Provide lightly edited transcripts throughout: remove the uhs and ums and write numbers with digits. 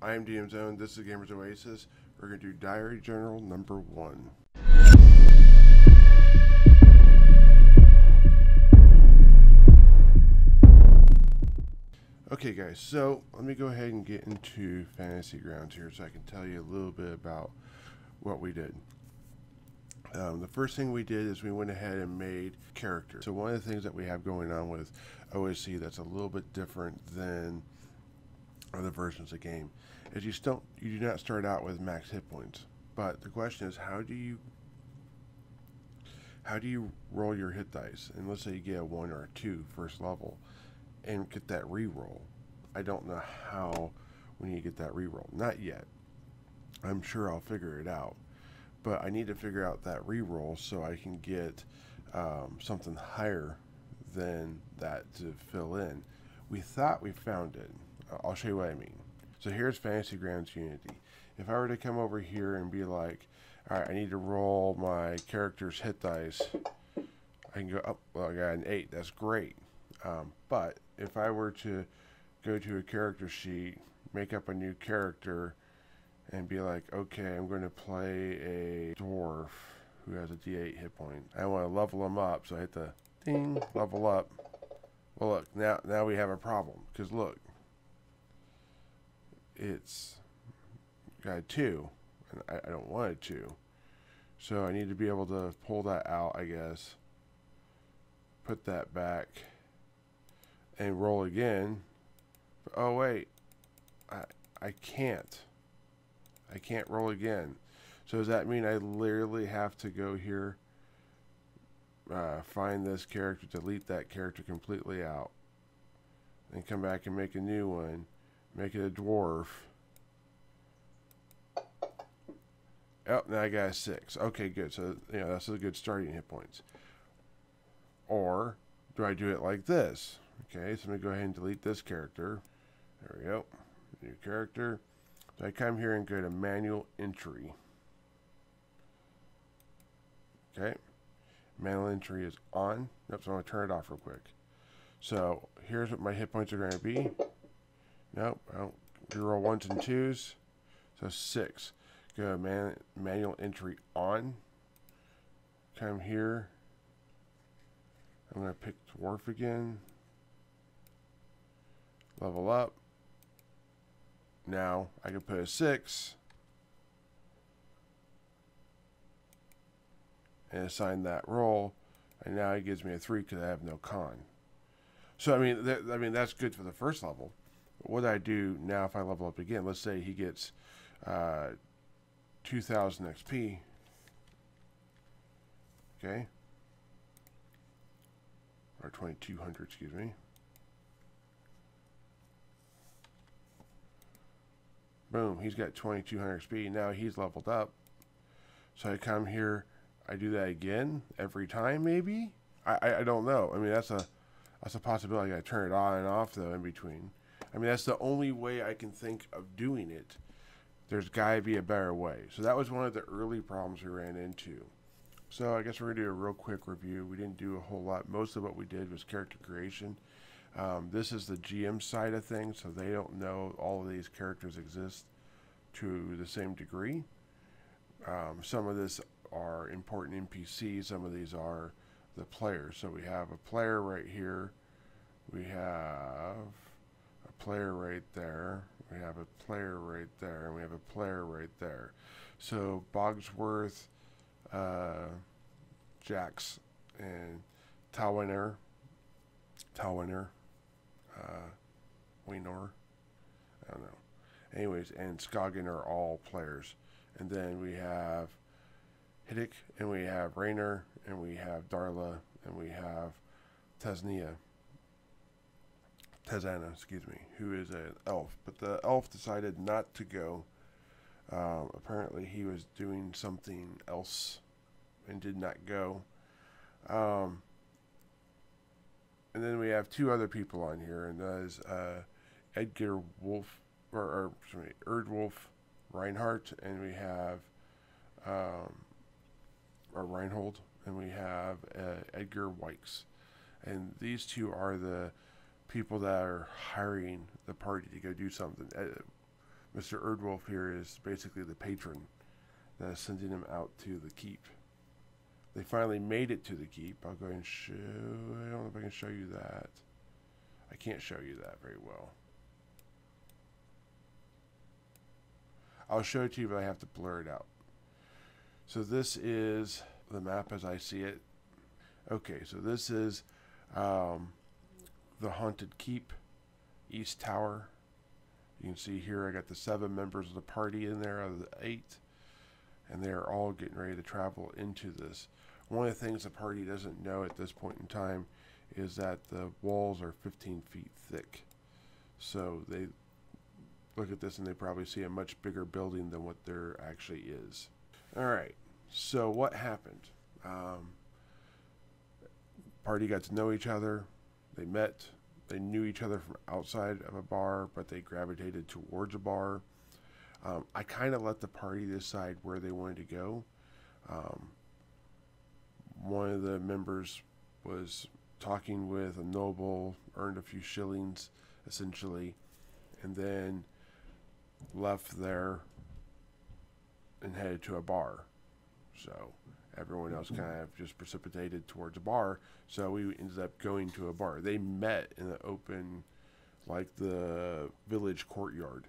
I am DM Zone. This is Gamers Oasis. We're going to do Diary Journal number 1. Okay, guys, so let me go ahead and get into Fantasy Grounds here so I can tell you a little bit about what we did. The first thing we did is we went ahead and made characters. So one of the things that we have going on with OSC that's a little bit different than other versions of the game is you do not start out with max hit points. But the question is, how do you roll your hit dice? And let's say you get a 1 or a 2 first level and get that re-roll. I don't know how when you get that re-roll. Not yet. I'm sure I'll figure it out. But I need to figure out that re-roll so I can get something higher than that to fill in. We thought we found it. I'll show you what I mean. So here's Fantasy Grounds Unity. If I were to come over here and be like, alright, I need to roll my character's hit dice, I can go up. Well, I got an 8. That's great. But if I were to go to a character sheet, make up a new character, and be like, okay, I'm going to play a dwarf who has a D8 hit point. I want to level him up, so I hit the ding, level up. Well, look, now we have a problem, because look, it's got a 2, and I don't want a 2. So I need to be able to pull that out, I guess, put that back, and roll again. But, oh, wait, I can't. I can't roll again. So does that mean I literally have to go here, find this character, delete that character completely out, and come back and make a new one, make it a dwarf. Oh, now I got a 6. Okay, good. So, that's a good starting hit points. Or do I do it like this? Okay, so I'm going to go ahead and delete this character. There we go. New character. So I come here and go to manual entry. Okay. Manual entry is on. Nope, so I'm going to turn it off real quick. So here's what my hit points are going to be. Nope, I don't reroll 1s and 2s. So 6. Go to manual entry on. Come here. I'm going to pick dwarf again. Level up. Now I can put a 6 and assign that roll, and now it gives me a 3 because I have no con. So I mean that's good for the first level. But what I do now if I level up again? Let's say he gets 2,000 XP. Okay, or 2,200, excuse me. Boom, he's got 2,200 XP. Now he's leveled up. So I come here, I do that again every time, maybe? I don't know. I mean, that's a possibility. I gotta turn it on and off though in between. I mean, that's the only way I can think of doing it. There's gotta be a better way. So that was one of the early problems we ran into. So I guess we're gonna do a real quick review. We didn't do a whole lot. Most of what we did was character creation. This is the GM side of things, so they don't know all of these characters exist to the same degree. Some of this are important NPCs, some of these are the players. So we have a player right here, we have a player right there, we have a player right there, and we have a player right there. So Bogsworth, Jax, and Talwiner, Winor, I don't know. Anyways, and Skagen are all players. And then we have Hiddick, and we have Raynor, and we have Darla, and we have Tezana, excuse me, who is an elf. But the elf decided not to go. Apparently he was doing something else and did not go. And then we have 2 other people on here, and that is Edgar Wolf, Erdwolf Reinhardt, and we have Reinhold, and we have Edgar Wykes. And these 2 are the people that are hiring the party to go do something. Mr. Erdwolf here is basically the patron that is sending him out to the keep. They finally made it to the keep. I'll go ahead and show. I don't know if I can show you that. I can't show you that very well. I'll show it to you, but I have to blur it out. So this is the map as I see it. Okay, so this is the Haunted Keep, East Tower. You can see here I got the 7 members of the party in there out of the 8. And they're all getting ready to travel into this. One of the things the party doesn't know at this point in time is that the walls are 15 feet thick. So they look at this and they probably see a much bigger building than what there actually is. Alright, so what happened? Party got to know each other. They met. They knew each other from outside of a bar, but they gravitated towards a bar. I kind of let the party decide where they wanted to go. One of the members was talking with a noble, earned a few shillings, essentially, and then left there and headed to a bar. So everyone else kind of just precipitated towards a bar, so we ended up going to a bar. They met in the open, like the village courtyard,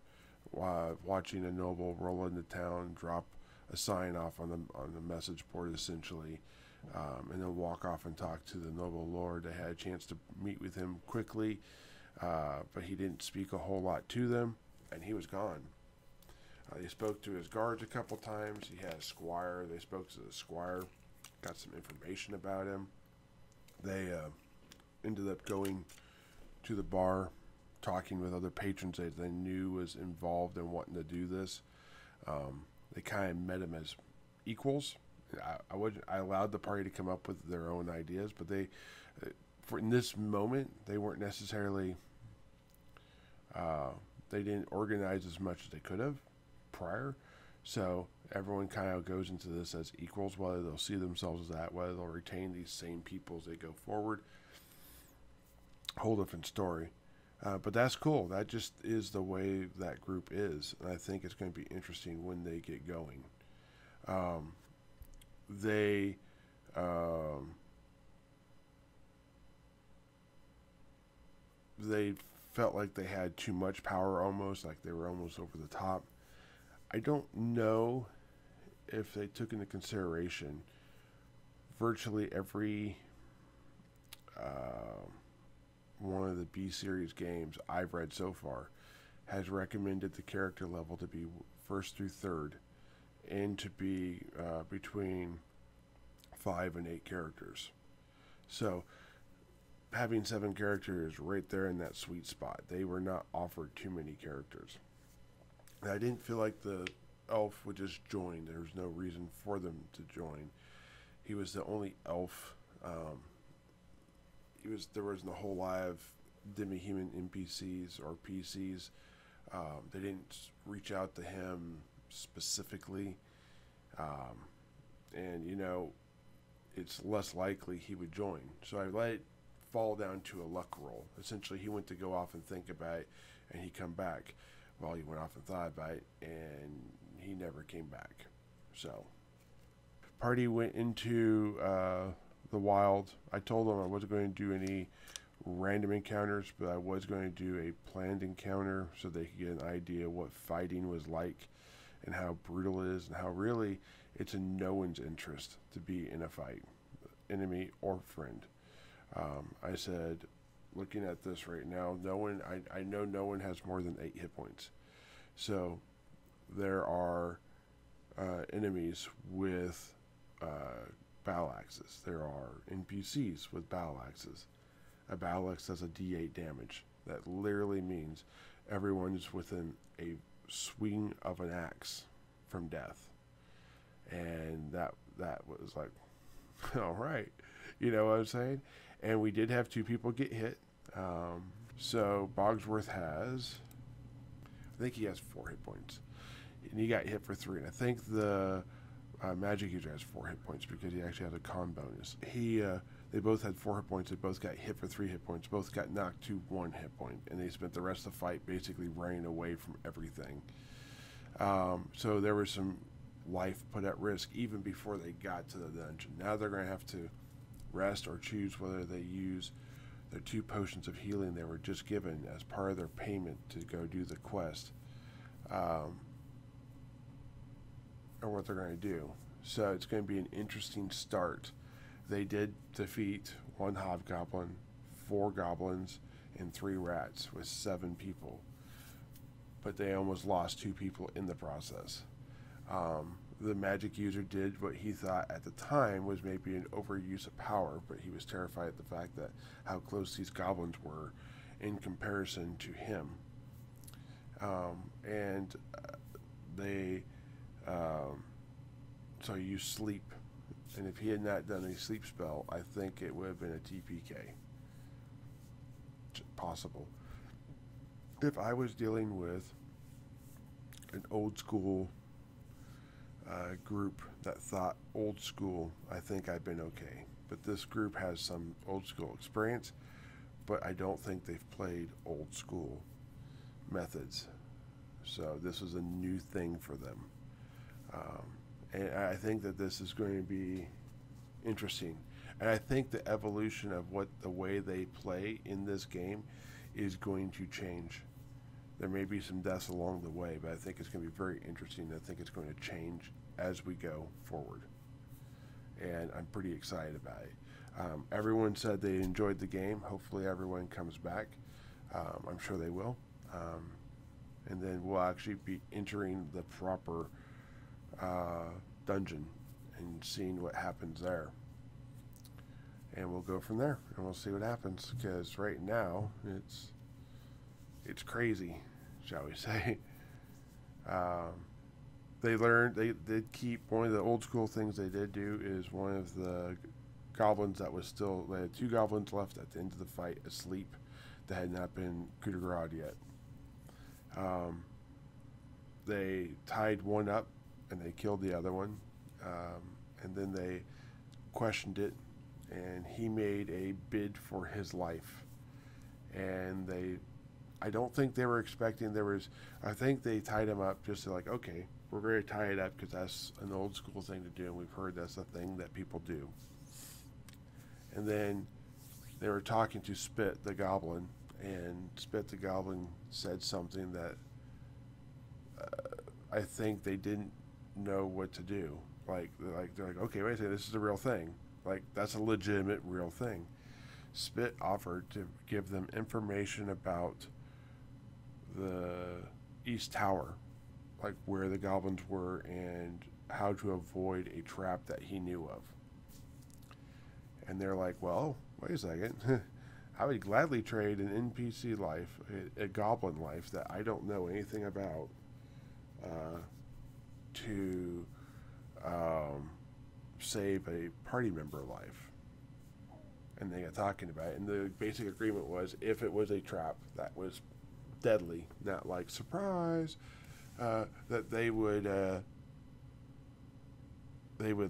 watching a noble roll into town, drop a sign off on the message board, essentially, and then walk off and talk to the noble lord. They had a chance to meet with him quickly, but he didn't speak a whole lot to them, and he was gone. They spoke to his guards a couple times. He had a squire. They spoke to the squire, got some information about him. They ended up going to the bar, talking with other patrons that they knew was involved in wanting to do this. They kind of met him as equals. I allowed the party to come up with their own ideas, but they, in this moment, they weren't necessarily. They didn't organize as much as they could have prior, so everyone kind of goes into this as equals. Whether they'll see themselves as that, whether they'll retain these same people as they go forward, whole different story. But that's cool. That just is the way that group is, and I think it's going to be interesting when they get going. They felt like they had too much power, almost like they were almost over the top. I don't know if they took into consideration virtually every one of the B series games I've read so far has recommended the character level to be 1st through 3rd, and to be between 5 and 8 characters. So having 7 characters right there in that sweet spot. They were not offered too many characters. I didn't feel like the elf would just join. There was no reason for them to join. He was the only elf. There wasn't a whole lot of demi-human NPCs or PCs. They didn't reach out to him specifically. And, you know, it's less likely he would join. So I let it fall down to a luck roll. Essentially, he went to go off and think about it, and he come back. Well, he went off and thought about it, and he never came back. So, party went into the wild. I told them I wasn't going to do any random encounters, but I was going to do a planned encounter so they could get an idea what fighting was like and how brutal it is, and how really it's in no one's interest to be in a fight, enemy or friend. I said, looking at this right now, I know no one has more than 8 hit points. So there are enemies with battle axes. There are NPCs with battle axes. A battle axe does a D8 damage. That literally means everyone's within a swing of an axe from death. And that was like, all right, you know what I'm saying? And we did have 2 people get hit. So Bogsworth has, I think he has 4 hit points, and he got hit for 3. And I think the magic user has 4 hit points because he actually has a con bonus. They both had 4 hit points. They both got hit for 3 hit points. Both got knocked to 1 hit point, and they spent the rest of the fight basically running away from everything. So there was some life put at risk even before they got to the dungeon. Now they're going to have to rest or choose whether they use their 2 potions of healing they were just given as part of their payment to go do the quest, or what they're going to do. So it's going to be an interesting start. They did defeat 1 hobgoblin, 4 goblins, and 3 rats with 7 people, but they almost lost 2 people in the process. The magic user did what he thought at the time was maybe an overuse of power, but he was terrified at the fact that how close these goblins were in comparison to him. So you sleep, and if he had not done a sleep spell, I think it would have been a TPK. Possible. If I was dealing with an old school group that thought old school, I think I've been okay. But this group has some old school experience, but I don't think they've played old school methods. So this is a new thing for them. And I think that this is going to be interesting. And I think the evolution of what the way they play in this game is going to change. There may be some deaths along the way, but I think it's going to be very interesting. I think it's going to change as we go forward. And I'm pretty excited about it. Everyone said they enjoyed the game. Hopefully everyone comes back. I'm sure they will. And then we'll actually be entering the proper dungeon and seeing what happens there. And we'll go from there, and we'll see what happens, because right now it's crazy, shall we say. They did keep one of the old school things they did do is one of the goblins that was still, they had 2 goblins left at the end of the fight asleep that had not been coup de grace yet. They tied one up and they killed the other one, and then they questioned it, and he made a bid for his life. And I don't think they were expecting I think they tied him up just to, like, okay, we're going to tie it up because that's an old school thing to do, and we've heard that's a thing that people do. And then they were talking to Spit the Goblin, and Spit the Goblin said something that I think they didn't know what to do. They're like, okay, wait a second, this is a real thing. Like, that's a legitimate real thing. Spit offered to give them information about the East Tower, like where the goblins were and how to avoid a trap that he knew of. And they're like, well, wait a second. I would gladly trade an NPC life, a goblin life that I don't know anything about, to save a party member life. And they got talking about it, and the basic agreement was if it was a trap that was deadly, not like surprise, that they would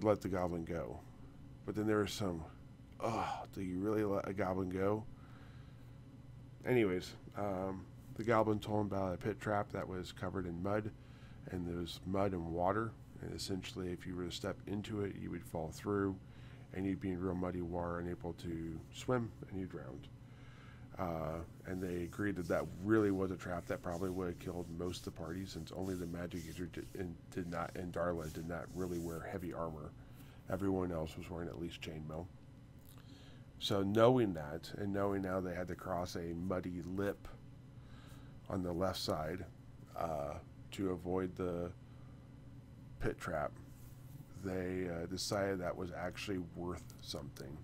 let the goblin go. But then there was some, do you really let a goblin go? Anyways, the goblin told him about a pit trap that was covered in mud, and there was mud and water, and essentially if you were to step into it, you would fall through, and you'd be in real muddy water, unable to swim, and you drowned. And they agreed that that really was a trap that probably would have killed most of the party, since only the magic user and Darla did not really wear heavy armor. Everyone else was wearing at least chainmail. So knowing that, and knowing now they had to cross a muddy lip on the left side to avoid the pit trap, they decided that was actually worth something.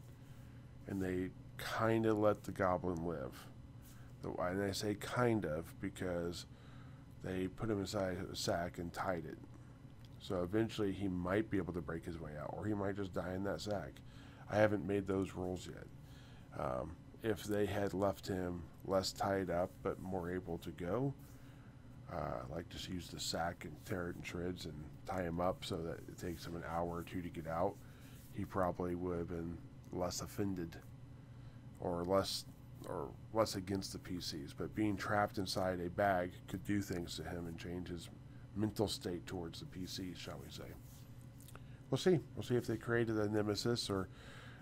And they kind of let the goblin live. And I say kind of because they put him inside a sack and tied it. So eventually he might be able to break his way out, or he might just die in that sack. I haven't made those rules yet. If they had left him less tied up but more able to go, like just use the sack and tear it in shreds and tie him up so that it takes him an hour or 2 to get out, he probably would have been less offended or less against the PCs. But being trapped inside a bag could do things to him and change his mental state towards the PC, shall we say. We'll see. We'll see if they created a nemesis or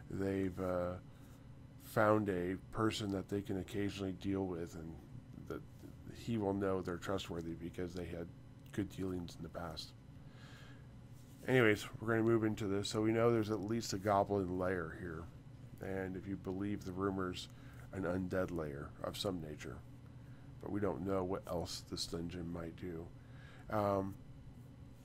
they've found a person that they can occasionally deal with, and that he will know they're trustworthy because they had good dealings in the past. Anyways, we're going to move into this. So we know there's at least a goblin lair here, and if you believe the rumors, an undead lair of some nature. But we don't know what else this dungeon might do.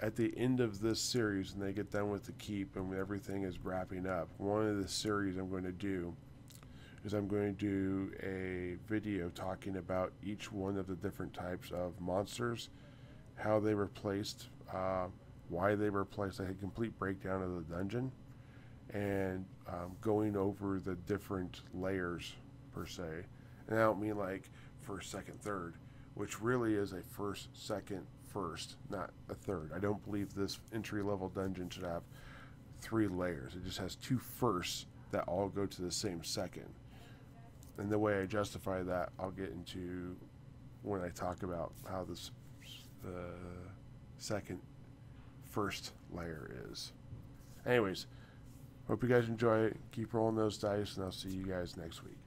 At the end of this series, when they get done with the keep and when everything is wrapping up, one of the series I'm going to do is I'm going to do a video talking about each one of the different types of monsters, how they were placed, why they were placed, like a complete breakdown of the dungeon, and going over the different layers per se. And I don't mean like first, second, third, which really is a first, second, first, not a third. I don't believe this entry-level dungeon should have 3 layers. It just has 2 firsts that all go to the same second. And the way I justify that, I'll get into when I talk about how this second, first layer is. Anyways, hope you guys enjoy it. Keep rolling those dice, and I'll see you guys next week.